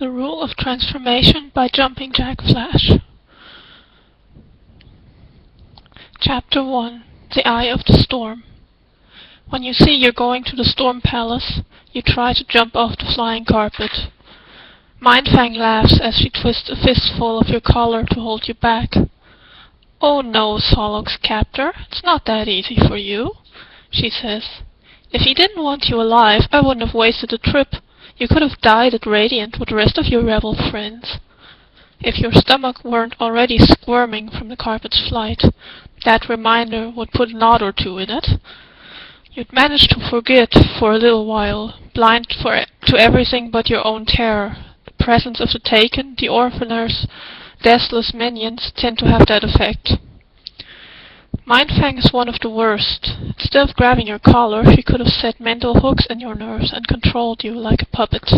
The Rule of Transformation by JumpingJackFlash. Chapter 1. The Eye of the Storm. When you see you're going to the Storm Palace, you try to jump off the flying carpet. Mindfang laughs as she twists a fistful of your collar to hold you back. "Oh no, Solok's captor, it's not that easy for you," she says. "If he didn't want you alive, I wouldn't have wasted the trip. You could have died at Radiant with the rest of your rebel friends. If your stomach weren't already squirming from the carpet's flight, that reminder would put a knot or two in it. You'd manage to forget for a little while, blind to everything but your own terror. The presence of the Taken, the Orphaners, deathless minions tend to have that effect. Mindfang is one of the worst. Instead of grabbing your collar, she could have set mental hooks in your nerves and controlled you like a puppet.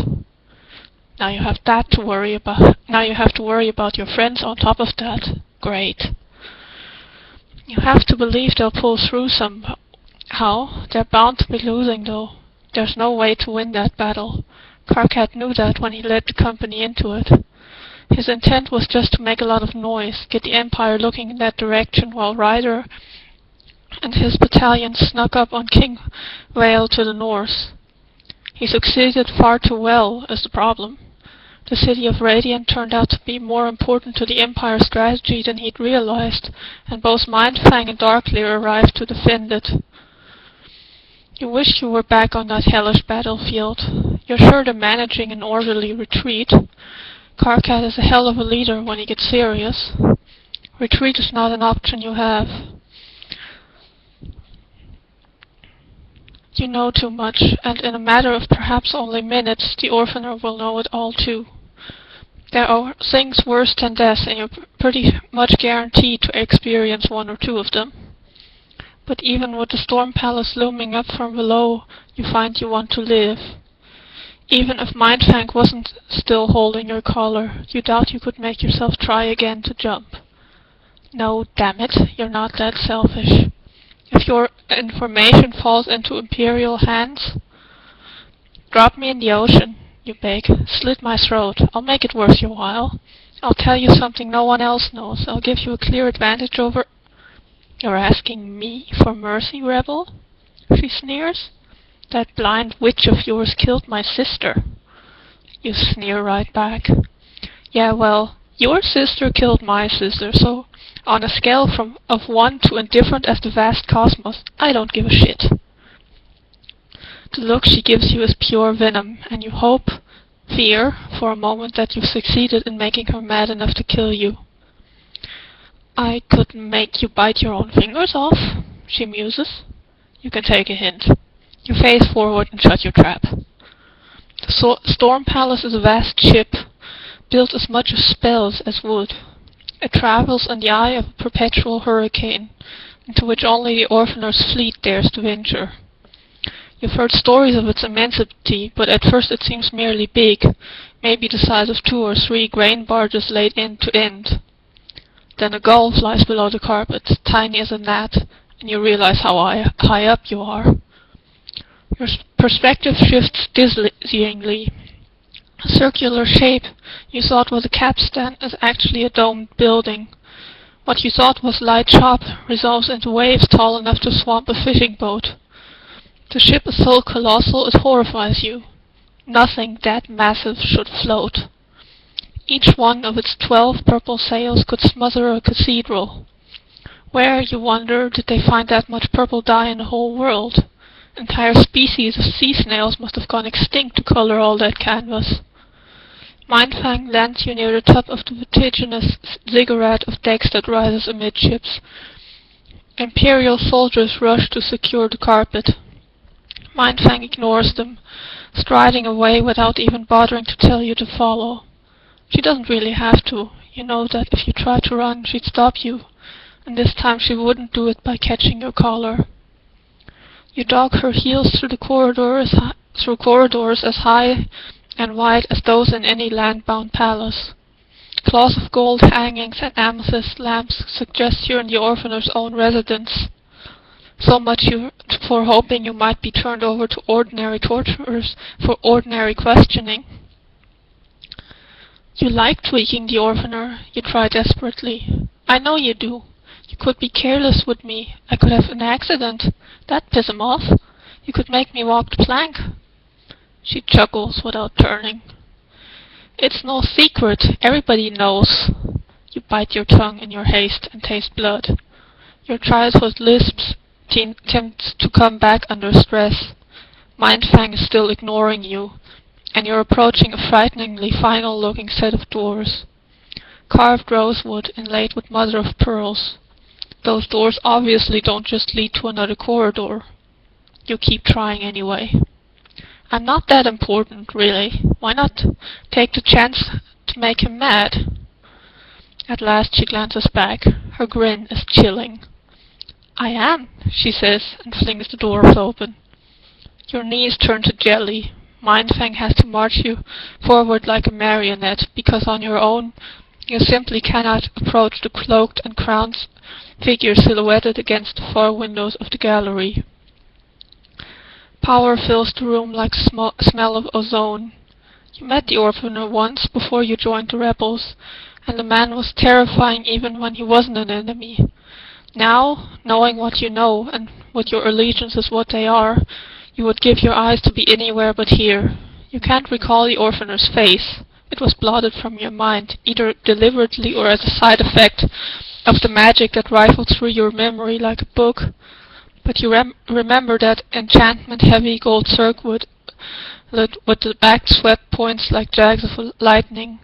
Now you have to worry about your friends on top of that. Great. You have to believe they'll pull through somehow. They're bound to be losing, though. There's no way to win that battle. Karkat knew that when he led the company into it. His intent was just to make a lot of noise, get the Empire looking in that direction while Ryder and his battalion snuck up on King Vale to the north. He succeeded far too well, is the problem. The city of Radiant turned out to be more important to the Empire's strategy than he'd realized, and both Mindfang and Darkleer arrived to defend it. You wish you were back on that hellish battlefield. You're sure they're managing an orderly retreat. Karkat is a hell of a leader when he gets serious. Retreat is not an option you have. You know too much, and in a matter of perhaps only minutes, the Orphaner will know it all too. There are things worse than death, and you're pretty much guaranteed to experience one or two of them. But even with the Storm Palace looming up from below, you find you want to live. Even if Mindfang wasn't still holding your collar, you doubt you could make yourself try again to jump. No, damn it, you're not that selfish. If your information falls into Imperial hands, drop me in the ocean, you beg. Slit my throat. I'll make it worth your while. I'll tell you something no one else knows. I'll give you a clear advantage over... You're asking me for mercy, rebel? She sneers. That blind witch of yours killed my sister. You sneer right back. Yeah, well, your sister killed my sister, so on a scale of 1 to indifferent as the vast cosmos, I don't give a shit. The look she gives you is pure venom, and you fear, for a moment that you've succeeded in making her mad enough to kill you. I could make you bite your own fingers off, she muses. You can take a hint. You face forward and shut your trap. The Storm Palace is a vast ship, built as much of spells as wood. It travels in the eye of a perpetual hurricane, into which only the Orphaner's fleet dares to venture. You've heard stories of its immensity, but at first it seems merely big, maybe the size of 2 or 3 grain barges laid end to end. Then a gull flies below the carpet, tiny as a gnat, and you realize how high up you are. Your perspective shifts dizzyingly. A circular shape you thought was a capstan is actually a domed building. What you thought was light chop resolves into waves tall enough to swamp a fishing boat. The ship is so colossal it horrifies you. Nothing that massive should float. Each one of its 12 purple sails could smother a cathedral. Where, you wonder, did they find that much purple dye in the whole world? Entire species of sea snails must have gone extinct to color all that canvas. Mindfang lands you near the top of the vertiginous ziggurat of decks that rises amidships. Imperial soldiers rush to secure the carpet. Mindfang ignores them, striding away without even bothering to tell you to follow. She doesn't really have to. You know that if you tried to run, she'd stop you, and this time she wouldn't do it by catching your collar. You dog her heels through corridors as high and wide as those in any land-bound palace. Cloths of gold hangings and amethyst lamps suggest you're in the Orphaner's own residence. So much for hoping you might be turned over to ordinary torturers for ordinary questioning. You like tweaking the orphaner, you try desperately. I know you do. You could be careless with me. I could have an accident. That'd piss him off. You could make me walk the plank. She chuckles without turning. It's no secret. Everybody knows. You bite your tongue in your haste and taste blood. Your childhood lisps attempts to come back under stress. Mindfang is still ignoring you, and you're approaching a frighteningly final-looking set of doors. Carved rosewood inlaid with mother-of-pearls. Those doors obviously don't just lead to another corridor. You keep trying anyway. I'm not that important, really. Why not take the chance to make him mad? At last she glances back. Her grin is chilling. I am, she says, and flings the doors open. Your knees turn to jelly. Mindfang has to march you forward like a marionette, because on your own you simply cannot approach the cloaked and crowned figure silhouetted against the far windows of the gallery. Power fills the room like smell of ozone. You met the orphaner once before you joined the rebels, and the man was terrifying even when he wasn't an enemy. Now, knowing what you know, and what your allegiances what they are, you would give your eyes to be anywhere but here. You can't recall the orphaner's face. It was blotted from your mind, either deliberately or as a side effect of the magic that rifled through your memory like a book. But you remember that enchantment-heavy gold circlet with the back swept points like jags of lightning.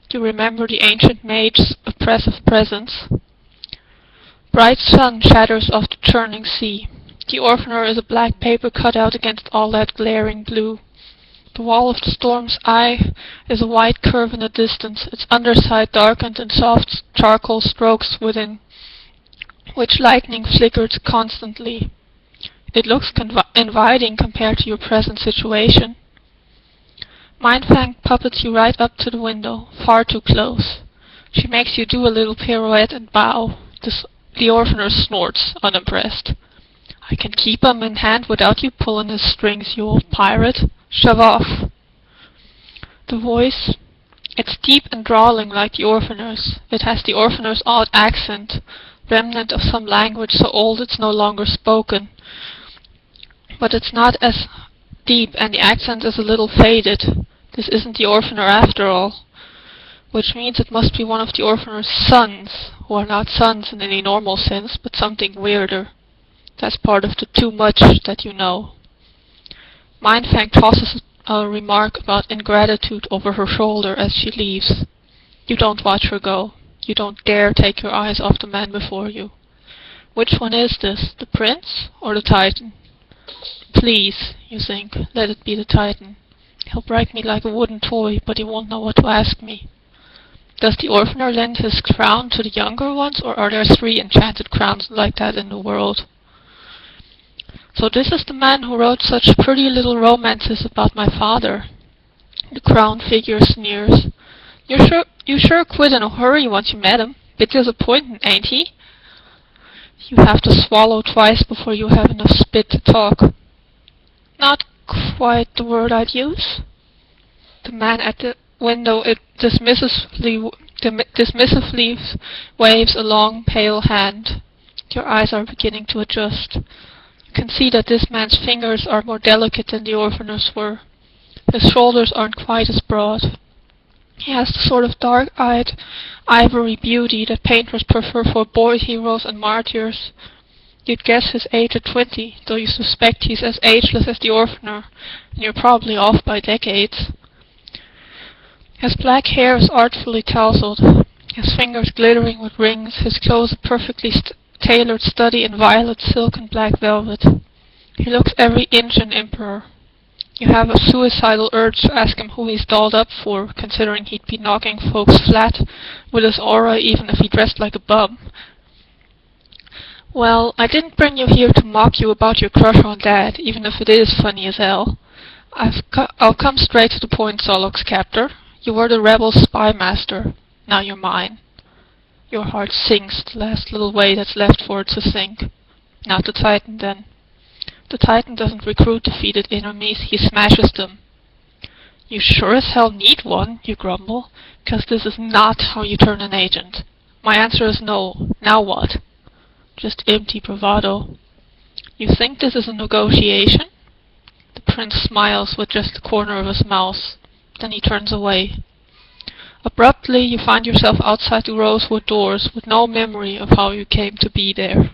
You remember the ancient mage's oppressive presence. Bright sun shatters off the churning sea. The orphaner is a black paper cutout against all that glaring blue. The wall of the storm's eye is a white curve in the distance, its underside darkened in soft charcoal strokes within which lightning flickered constantly. It looks inviting compared to your present situation. Mindfang puppets you right up to the window, far too close. She makes you do a little pirouette and bow. The orphaner snorts, unimpressed. I can keep him in hand without you pulling his strings, you old pirate. Shove off. The voice, it's deep and drawling like the orphaner's. It has the orphaner's odd accent, remnant of some language so old it's no longer spoken. But it's not as deep, and the accent is a little faded. This isn't the orphaner after all. Which means it must be one of the orphaner's sons, who are not sons in any normal sense, but something weirder. That's part of the too much that you know. Mindfang tosses a remark about ingratitude over her shoulder as she leaves. You don't watch her go. You don't dare take your eyes off the man before you. Which one is this, the prince or the titan? Please, you think, let it be the titan. He'll break me like a wooden toy, but he won't know what to ask me. Does the orphaner lend his crown to the younger ones, or are there 3 enchanted crowns like that in the world? So this is the man who wrote such pretty little romances about my father. The crowned figure sneers. You sure quit in a hurry once you met him. Bit disappointing, ain't he? You have to swallow twice before you have enough spit to talk. Not quite the word I'd use. The man at the window dismissively waves a long, pale hand. Your eyes are beginning to adjust. You can see that this man's fingers are more delicate than the orphaner's were. His shoulders aren't quite as broad. He has the sort of dark-eyed, ivory beauty that painters prefer for boy heroes and martyrs. You'd guess his age at 20, though you suspect he's as ageless as the orphaner, and you're probably off by decades. His black hair is artfully tousled, his fingers glittering with rings, his clothes a perfectly tailored study in violet silk and black velvet. He looks every inch an emperor. You have a suicidal urge to ask him who he's dolled up for, considering he'd be knocking folks flat with his aura even if he dressed like a bum. Well, I didn't bring you here to mock you about your crush on Dad, even if it is funny as hell. I'll come straight to the point, Solok's captor. You were the rebel spy master. Now you're mine. Your heart sinks, the last little way that's left for it to sink. Not the Titan, then. The Titan doesn't recruit defeated enemies, he smashes them. You sure as hell need one, you grumble, because this is not how you turn an agent. My answer is no. Now what? Just empty bravado. You think this is a negotiation? The prince smiles with just the corner of his mouth. Then he turns away. Abruptly, you find yourself outside the rosewood doors with no memory of how you came to be there.